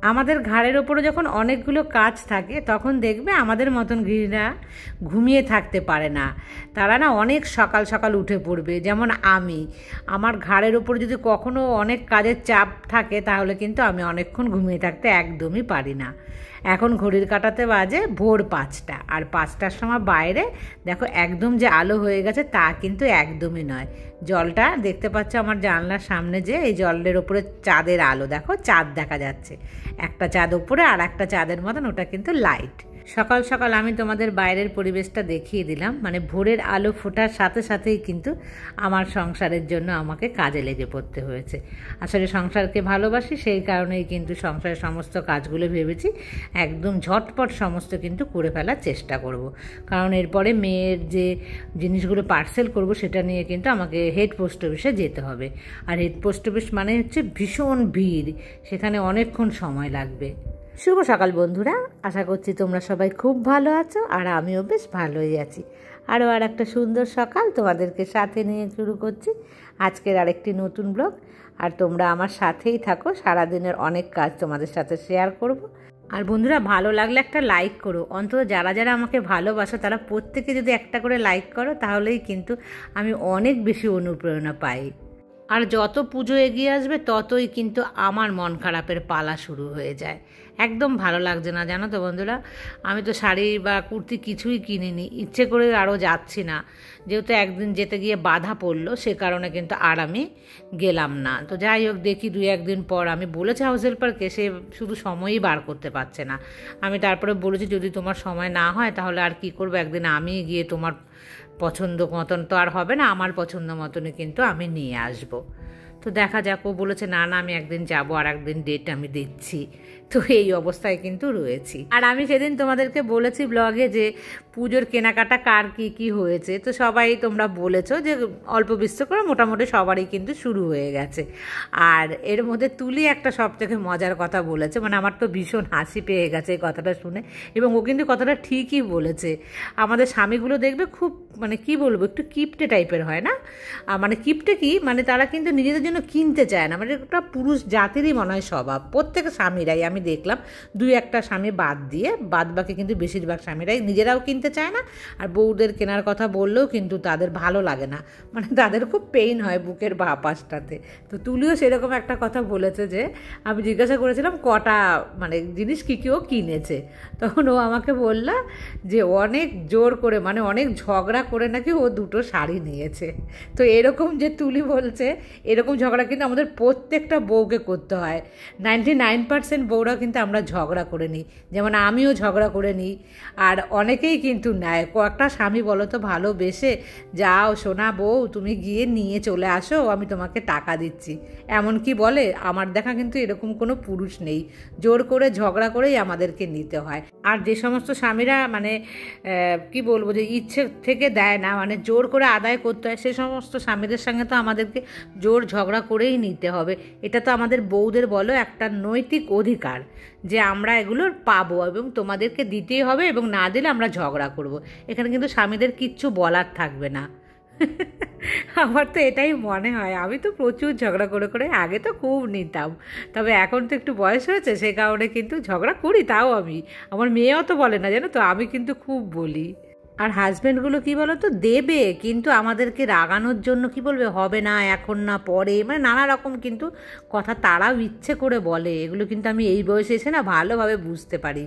আমাদের ঘাড়ের ওপরে যখন অনেকগুলো কাজ থাকে তখন দেখবে আমাদের মতন গৃহিণীরা ঘুমিয়ে থাকতে পারে না। তারা না অনেক সকাল সকাল উঠে পড়বে। যেমন আমার ঘাড়ের ওপর যদি কখনো অনেক কাজের চাপ থাকে তাহলে কিন্তু আমি অনেকক্ষণ ঘুমিয়ে থাকতে একদমই পারি না। এখন ঘড়ির কাঁটাতে বাজে ভোর 5টা, আর 5টার সময় বাইরে দেখো একদম যে আলো হয়ে গেছে তা কিন্তু একদমই নয়। জলটা দেখতে পাচ্ছ আমার জানলার সামনে, যে এই জলের ওপরে চাঁদের আলো, দেখো চাঁদ দেখা যাচ্ছে, একটা চাঁদ ওপরে আর একটা চাঁদের মতন, ওটা কিন্তু লাইট। সকাল সকাল আমি তোমাদের বাইরের পরিবেশটা দেখিয়ে দিলাম, মানে ভোরের আলো ফোটার সাথে সাথেই কিন্তু আমার সংসারের জন্য আমাকে কাজে লেগে পড়তে হয়েছে। আসলে সংসারকে ভালোবাসি, সেই কারণেই কিন্তু সংসারের সমস্ত কাজগুলো ভেবেছি একদম ঝটপট সমস্ত কিন্তু করে ফেলার চেষ্টা করব। কারণ এরপরে মেয়ের যে জিনিসগুলো পার্সেল করব সেটা নিয়ে কিন্তু আমাকে হেড পোস্ট অফিসে যেতে হবে। আর হেড পোস্ট অফিস মানে হচ্ছে ভীষণ ভিড়, সেখানে অনেকক্ষণ সময় লাগবে। শুভ সকাল বন্ধুরা, আশা করছি তোমরা সবাই খুব ভালো আছো, আর আমিও বেশ ভালোই আছি। আর একটা সুন্দর সকাল তোমাদেরকে সাথে নিয়ে শুরু করছি আজকের আরেকটি নতুন ব্লগ। আর তোমরা আমার সাথেই থাকো, সারাদিনের অনেক কাজ তোমাদের সাথে শেয়ার করব। আর বন্ধুরা, ভালো লাগলে একটা লাইক করো, অন্তত যারা যারা আমাকে ভালোবাসো তারা প্রত্যেকে যদি একটা করে লাইক করো তাহলেই কিন্তু আমি অনেক বেশি অনুপ্রেরণা পাই। আর যত পুজো এগিয়ে আসবে ততই কিন্তু আমার মন খারাপের পালা শুরু হয়ে যায়, একদম ভালো লাগছে না, জানো তো বন্ধুরা। আমি তো শাড়ি বা কুর্তি কিছুই কিনিনি, ইচ্ছে করে আরও যাচ্ছি না, যেহেতু একদিন যেতে গিয়ে বাধা পড়লো, সে কারণে কিন্তু আর আমি গেলাম না। তো যাই হোক, দেখি 2-1 দিন পর। আমি বলেছি হাউস হেল্পারকে, সে শুধু সময়ই বার করতে পারছে না। আমি তারপরে বলেছি যদি তোমার সময় না হয় তাহলে আর কি করবো, একদিন আমি গিয়ে তোমার পছন্দ মতন তো আর হবে না, আমার পছন্দ মতনই কিন্তু আমি নিয়ে আসবো। তো দেখা যাক, ও বলেছে না না আমি একদিন যাবো, আর একদিন ডেট আমি দিচ্ছি। তো এই অবস্থায় কিন্তু রয়েছি। আর আমি সেদিন তোমাদেরকে বলেছি ব্লগে যে পুজোর কেনাকাটা কার কি কি হয়েছে, তো সবাই তোমরা বলেছো যে অল্প বিস্তর করে মোটামুটি সবারই কিন্তু শুরু হয়ে গেছে। আর এর মধ্যে তুলি একটা সব থেকে মজার কথা বলেছে, মানে আমার তো ভীষণ হাসি পেয়ে গেছে এই কথাটা শুনে, এবং ও কিন্তু কথাটা ঠিকই বলেছে। আমাদের স্বামীগুলো দেখবে খুব, মানে কি বলবো, একটু কিপটে টাইপের হয় না, মানে কিপটে কি, মানে তারা কিন্তু নিজেদের জন্য কিনতে চায় না, মানে একটা পুরুষ জাতিরই মনে হয় স্বভাব, প্রত্যেক স্বামীরাই আমি দেখলাম, 2-1টা স্বামী বাদ দিয়ে বাদ বাকি কিন্তু বেশিরভাগ স্বামীরাই নিজেরাও কিনতে চায় না, আর বউদের কেনার কথা বললেও কিন্তু তাদের ভালো লাগে না, মানে তাদের খুব পেইন হয় বুকের বাঁ পাশটাতে। তো তুলিও সেরকম একটা কথা বলেছে, যে আমি জিজ্ঞাসা করেছিলাম কটা মানে জিনিস কী কী ও কিনেছে, তখন ও আমাকে বলল যে অনেক জোর করে, মানে অনেক ঝগড়া করে নাকি ও 2টো শাড়ি নিয়েছে। তো এরকম যে তুলি বলছে, এরকম ঝগড়া কিন্তু আমাদের প্রত্যেকটা বউকে করতে হয়। 99% বউরা কিন্তু আমরা ঝগড়া করে নিই, যেমন আমিও ঝগড়া করে নিই, আর অনেকেই কিন্তু নেয়। কয়েকটা স্বামী বলো তো ভালোবেসে, যাও সোনা বউ তুমি গিয়ে নিয়ে চলে আসো, আমি তোমাকে টাকা দিচ্ছি, এমনকি বলে। আমার দেখা কিন্তু এরকম কোনো পুরুষ নেই, জোর করে ঝগড়া করেই আমাদেরকে নিতে হয়। আর যে সমস্ত স্বামীরা মানে কি বলবো, যে ইচ্ছে থেকে দেয় না, মানে জোর করে আদায় করতে হয়, সে সমস্ত স্বামীদের সঙ্গে তো আমাদেরকে জোর ঝগড়া করেই নিতে হবে। এটা তো আমাদের বউদের বলো একটা নৈতিক অধিকার, যে আমরা এগুলোর পাবো এবং তোমাদেরকে দিতেই হবে, এবং না দিলে আমরা ঝগড়া করব। এখানে কিন্তু স্বামীদের কিচ্ছু বলার থাকবে না। আমার তো এটাই মনে হয়। আমি তো প্রচুর ঝগড়া করে করে আগে তো খুব নিতাম, তবে এখন তো একটু বয়স হয়েছে, সে কারণে কিন্তু ঝগড়া করি, তাও আমি, আমার মেয়েও তো বলে না জানো তো, আমি কিন্তু খুব বলি। আর হাজব্যান্ডগুলো কী বলো তো, দেবে কিন্তু আমাদেরকে রাগানোর জন্য, কি বলবে, হবে না এখন না পরে, মানে নানা রকম কিন্তু কথা তারাও ইচ্ছে করে বলে। এগুলো কিন্তু আমি এই বয়সে এসে না ভালোভাবে বুঝতে পারি,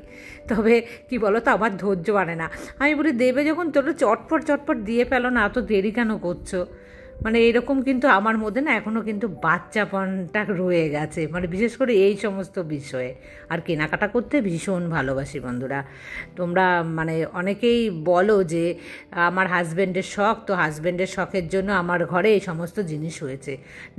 তবে কি বলো তো আমার ধৈর্য মানে না। আমি বলি দেবে যখন তোমরা চটপট চটপট দিয়ে ফেলো না, এত দেরি কেন করছো, মানে এরকম কিন্তু আমার মধ্যে না এখনও কিন্তু বাচ্চাপনটা রয়ে গেছে, মানে বিশেষ করে এই সমস্ত বিষয়ে। আর কেনাকাটা করতে ভীষণ ভালোবাসি বন্ধুরা। তোমরা মানে অনেকেই বলো যে আমার হাজব্যান্ডের শখ, তো হাজব্যান্ডের শখের জন্য আমার ঘরে এই সমস্ত জিনিস হয়েছে।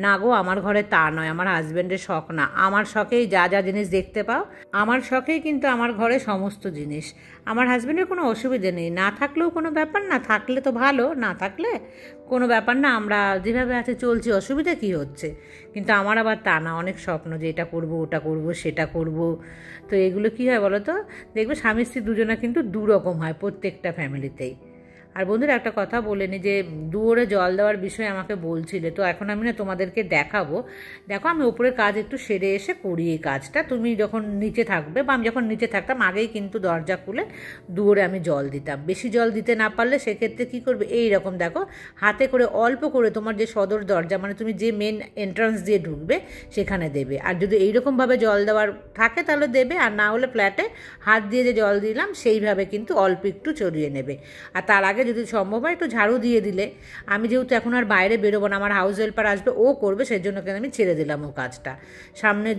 না গো, আমার ঘরে তা নয়, আমার হাজব্যান্ডের শখ না, আমার শখেই যা যা জিনিস দেখতে পাও, আমার শখেই কিন্তু আমার ঘরে সমস্ত জিনিস। আমার হাজব্যান্ডের কোনো অসুবিধে নেই, না থাকলেও কোনো ব্যাপার না, থাকলে তো ভালো, না থাকলে কোনো ব্যাপার না, আমরা যেভাবে আছে চলছি, অসুবিধা কী হচ্ছে। কিন্তু আমার আবার তা না, অনেক স্বপ্ন যে এটা করব, ওটা করব, সেটা করব। তো এগুলো কী হয় বলো তো, দেখবে স্বামী স্ত্রী দুজনা কিন্তু দুরকম হয় প্রত্যেকটা ফ্যামিলিতেই। আর বন্ধুরা একটা কথা বলে নি, যে দুয়ারে জল দেওয়ার বিষয়ে আমাকে বলছিলে, তো এখন আমি না তোমাদেরকে দেখাবো। দেখো আমি উপরের কাজ একটু সেরে এসে করি এই কাজটা। তুমি যখন নিচে থাকবে, বা আমি যখন নিচে থাকতাম আগেই কিন্তু দরজা খুলে দুয়ারে আমি জল দিতাম। বেশি জল দিতে না পারলে সেক্ষেত্রে কী করবে, এই রকম দেখো হাতে করে অল্প করে তোমার যে সদর দরজা, মানে তুমি যে মেন এন্ট্রান্স দিয়ে ঢুকবে সেখানে দেবে। আর যদি এইরকমভাবে জল দেওয়ার থাকে তাহলে দেবে, আর না হলে ফ্ল্যাটে হাত দিয়ে যে জল দিলাম সেইভাবে কিন্তু অল্প একটু চড়িয়ে নেবে। আর তার আগে যদি সম্ভব হয় একটু ঝাড়ু দিয়ে দিলে। আমি যেহেতু এখন আর বাইরে বেরোবো না, আমার হাউস হেল্পার আসবে, ও করবে, সেই জন্য কিন্তু আমি ছেড়ে দিলাম ও কাজটা। সামনে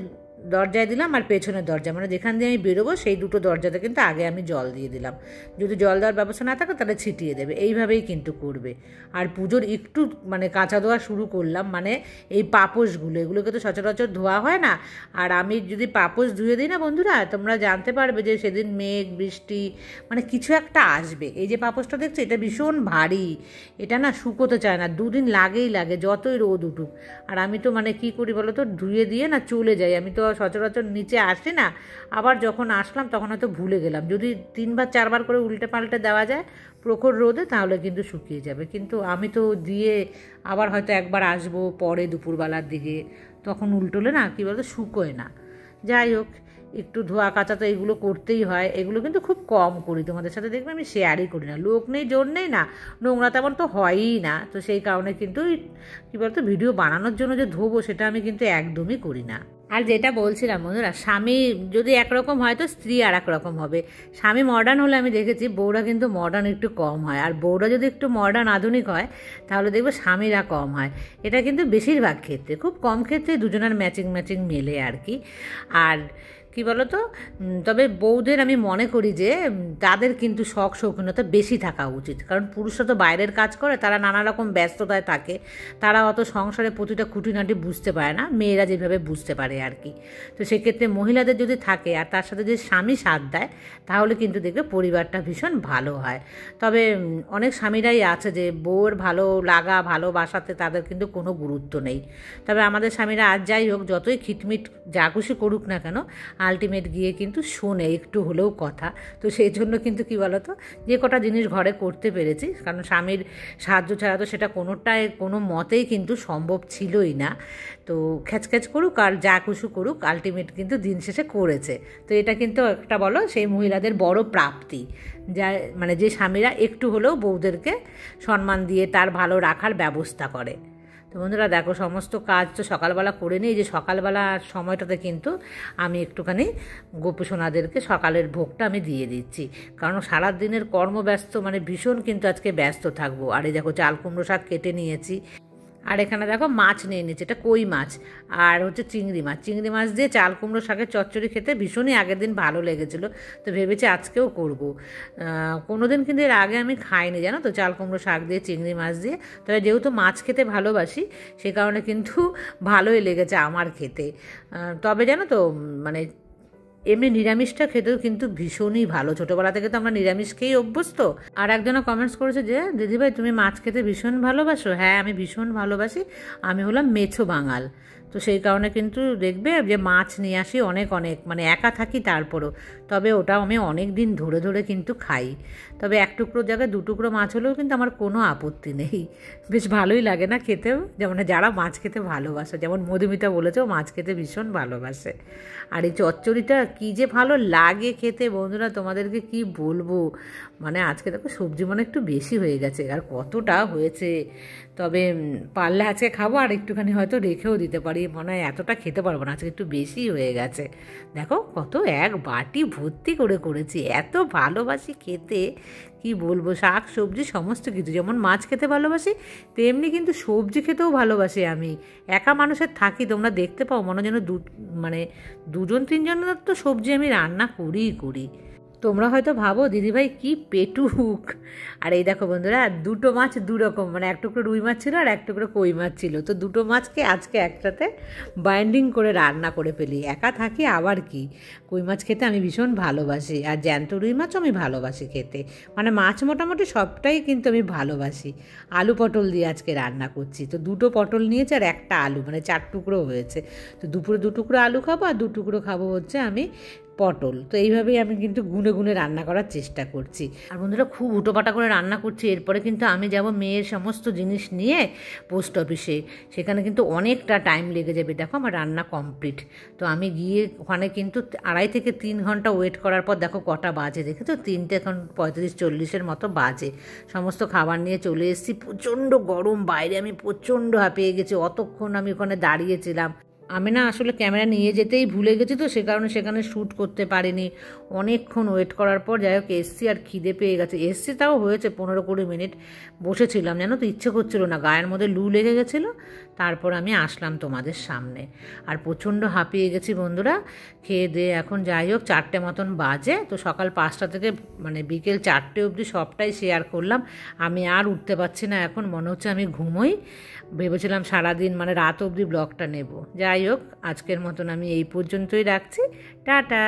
দরজায় দিলাম আর পেছনের দরজা, মানে যেখান দিয়ে আমি বেরোবো সেই দুটো দরজাতে কিন্তু আগে আমি জল দিয়ে দিলাম। যদি জল দেওয়ার ব্যবস্থা না থাকে তাহলে ছিটিয়ে দেবে, এইভাবেই কিন্তু করবে। আর পুজোর একটু মানে কাঁচা ধোয়া শুরু করলাম, মানে এই পাপোশগুলো, এগুলোকে তো সচরাচর ধোয়া হয় না। আর আমি যদি পাপোশ ধুয়ে দিই না বন্ধুরা, তোমরা জানতে পারবে যে সেদিন মেঘ বৃষ্টি মানে কিছু একটা আসবে। এই যে পাপোশটা দেখছো, এটা ভীষণ ভারী, এটা না শুকোতে চায় না, দুদিন লাগেই লাগে যতই রোদ উঠুক। আর আমি তো মানে কী করি বলো তো, ধুয়ে দিয়ে না চলে যাই, আমি তো সচরাচর নিচে আসি না। আবার যখন আসলাম তখন হয়তো ভুলে গেলাম। যদি 3 বার 4 বার করে উল্টে পাল্টে দেওয়া যায় প্রখর রোদে, তাহলে কিন্তু শুকিয়ে যাবে। কিন্তু আমি তো দিয়ে আবার হয়তো একবার আসবো পরে দুপুরবেলার দিকে, তখন উল্টোলে না কী বলতো শুকোয় না। যাই হোক, একটু ধোয়া কাচা তো এগুলো করতেই হয়। এগুলো কিন্তু খুব কম করি, তোমাদের সাথে দেখবে আমি শেয়ারই করি না, লোক নেই জোর নেই না, নোংরা তেমন তো হয়ই না। তো সেই কারণে কিন্তু কী বলতো ভিডিও বানানোর জন্য যে ধোবো সেটা আমি কিন্তু একদমই করি না। আর যেটা বলছিলাম বন্ধুরা, স্বামী যদি একরকম হয় তো স্ত্রী আর এক রকম হবে। স্বামী মডার্ন হলে আমি দেখেছি বউরা কিন্তু মডার্ন একটু কম হয়, আর বউরা যদি একটু মডার্ন আধুনিক হয় তাহলে দেখবে স্বামীরা কম হয়। এটা কিন্তু বেশিরভাগ ক্ষেত্রে, খুব কম ক্ষেত্রে দুজনের ম্যাচিং ম্যাচিং মেলে আর কি। আর কী বলো তো, তবে বউদের আমি মনে করি যে তাদের কিন্তু শখ শৌখিনতা বেশি থাকা উচিত, কারণ পুরুষরা তো বাইরের কাজ করে, তারা নানা রকম ব্যস্ততায় থাকে, তারা অত সংসারে প্রতিটা খুঁটিনাটি বুঝতে পারে না, মেয়েরা যেভাবে বুঝতে পারে আর কি। তো সেক্ষেত্রে মহিলাদের যদি থাকে আর তার সাথে যদি স্বামী সাথ দেয় তাহলে কিন্তু দেখবে পরিবারটা ভীষণ ভালো হয়। তবে অনেক স্বামীরাই আছে যে বউয়ের ভালো লাগা ভালোবাসাতে তাদের কিন্তু কোনো গুরুত্ব নেই। তবে আমাদের স্বামীরা আজ যাই হোক, যতই খিটমিট যা খুশি করুক না কেন, আলটিমেট গিয়ে কিন্তু শোনে একটু হলেও কথা। তো সেই জন্য কিন্তু কী বলতো, যে কটা জিনিস ঘরে করতে পেরেছি, কারণ স্বামীর সাহায্য ছাড়া তো সেটা কোনোটাই কোনো মতেই কিন্তু সম্ভব ছিলই না। তো খ্যাচখ্যাচ করুক আর যা খুশি করুক, আলটিমেট কিন্তু দিন শেষে করেছে। তো এটা কিন্তু একটা বলো সেই মহিলাদের বড় প্রাপ্তি, যা মানে যে স্বামীরা একটু হলেও বউদেরকে সম্মান দিয়ে তার ভালো রাখার ব্যবস্থা করে। তো বন্ধুরা দেখো, সমস্ত কাজ তো সকালবেলা করে নিই, যে সকালবেলা সময়টাতে কিন্তু আমি একটুখানি গোপুসোনাদেরকে সকালের ভোগটা আমি দিয়ে দিচ্ছি, কারণ সারা দিনের কর্মব্যস্ত মানে ভীষণ কিন্তু আজকে ব্যস্ত থাকবো। আর এই দেখো চাল কুমড়ো শাক কেটে নিয়েছি, আর এখানে দেখো মাছ নিয়ে নিচ্ছে, এটা কই মাছ আর হচ্ছে চিংড়ি মাছ। চিংড়ি মাছ দিয়ে চাল কুমড়ো শাকের চচ্চড়ি খেতে ভীষণই আগের দিন ভালো লেগেছিলো, তো ভেবেছি আজকেও করবো। কোনো দিন কিন্তু এর আগে আমি খাইনি জানো তো, চাল কুমড়ো শাক দিয়ে চিংড়ি মাছ দিয়ে। তবে যেহেতু মাছ খেতে ভালোবাসি সে কারণে কিন্তু ভালোই লেগেছে আমার খেতে। তবে জানো তো মানে এমনি নিরামিষটা খেতেও কিন্তু ভীষণই ভালো, ছোটোবেলা থেকে তো আমরা নিরামিষ খেয়েই অভ্যস্ত। আর একজনও কমেন্টস করেছে যে দিদিভাই তুমি মাছ খেতে ভীষণ ভালোবাসো। হ্যাঁ, আমি ভীষণ ভালোবাসি, আমি হলাম মেছো বাঙাল। তো সেই কারণে কিন্তু দেখবে যে মাছ নিয়ে আসি অনেক অনেক, মানে একা থাকি তারপরও, তবে ওটাও আমি অনেক দিন ধরে ধরে কিন্তু খাই। তবে 1 টুকরোর জায়গায় 2 টুকরো মাছ হলেও কিন্তু আমার কোনো আপত্তি নেই, বেশ ভালোই লাগে না খেতেও। যেমন যারা মাছ খেতে ভালোবাসে, যেমন মধুমিতা বলেছে ও মাছ খেতে ভীষণ ভালোবাসে। আর এই চচ্চড়িটা কী যে ভালো লাগে খেতে বন্ধুরা, তোমাদেরকে কি বলবো। মানে আজকে দেখো সবজি মনে একটু বেশি হয়ে গেছে, আর কতটা হয়েছে। তবে পারলে আজকে খাবো, আর একটুখানি হয়তো রেখেও দিতে পারি, মনে হয় এতটা খেতে পারবো না, আজকে একটু বেশি হয়ে গেছে। দেখো কত এক বাটি ভর্তি করে করেছি, এত ভালোবাসি খেতে কি বলবো। শাক সবজি সমস্ত কিছু, যেমন মাছ খেতে ভালোবাসি তেমনি কিন্তু সবজি খেতেও ভালোবাসি আমি। একা মানুষের থাকি, তোমরা দেখতে পাও মনে যেন মানে 2-3জনের তো সবজি আমি রান্না করি। তোমরা হয়তো ভাবো দিদিভাই কি পেটুক। আর এই দেখো বন্ধুরা, 2টো মাছ 2 রকম, মানে 1 টুকরো রুই মাছ ছিল আর 1 টুকরো কই মাছ ছিল। তো 2টো মাছকে আজকে একসাথে বাইন্ডিং করে রান্না করে ফেলি। একা থাকি আবার কি, কই মাছ খেতে আমি ভীষণ ভালোবাসি, আর জ্যান্ত রুই মাছও আমি ভালোবাসি খেতে। মানে মাছ মোটামুটি সবটাই কিন্তু আমি ভালোবাসি। আলু পটল দিয়ে আজকে রান্না করছি। তো 2টো পটল নিয়েছে আর 1টা আলু, মানে 4 টুকরো হয়েছে। তো দুপুরে 2 টুকরো আলু খাবো আর 2 টুকরো খাবো হচ্ছে আমি পটল। তো এইভাবেই আমি কিন্তু গুনে গুনে রান্না করার চেষ্টা করছি। আর বন্ধুরা খুব উটোপাটা করে রান্না করছি। এরপরে কিন্তু আমি যাব মেয়ের সমস্ত জিনিস নিয়ে পোস্ট অফিসে। সেখানে কিন্তু অনেকটা টাইম লেগে যাবে। দেখো আমার রান্না কমপ্লিট। তো আমি গিয়ে ওখানে কিন্তু 2.5 থেকে 3 ঘন্টা ওয়েট করার পর দেখো কটা বাজে, দেখেছো 3টে এখন 35-40-এর মতো বাজে। সমস্ত খাবার নিয়ে চলে এসেছি। প্রচণ্ড গরম বাইরে, আমি প্রচণ্ড হাঁপিয়ে গেছি। অতক্ষণ আমি ওখানে দাঁড়িয়েছিলাম। আমি না আসলে ক্যামেরা নিয়ে যেতেই ভুলে গেছি, তো সে কারণে সেখানে শ্যুট করতে পারিনি। অনেকক্ষণ ওয়েট করার পর যাই হোক এসছি, আর খিদে পেয়ে গেছে। এসছি তাও হয়েছে 15-20 মিনিট বসেছিলাম, জানো তো ইচ্ছে করছিল না, গায়ের মধ্যে লু লেগে গেছিলো। তারপর আমি আসলাম তোমাদের সামনে। আর প্রচণ্ড হাঁপিয়ে গেছি বন্ধুরা। খেয়ে দিয়ে এখন যাই হোক 4টে মতন বাজে। তো সকাল 5টা থেকে মানে বিকেল 4টে অবধি সবটাই শেয়ার করলাম। আমি আর উঠতে পারছি না, এখন মনে হচ্ছে আমি ঘুমোই। ভেবেছিলাম সারাদিন মানে রাত অবধি ব্লগটা নেব। যাই হোক আজকের মতন আমি এই পর্যন্তই রাখছি। টাটা।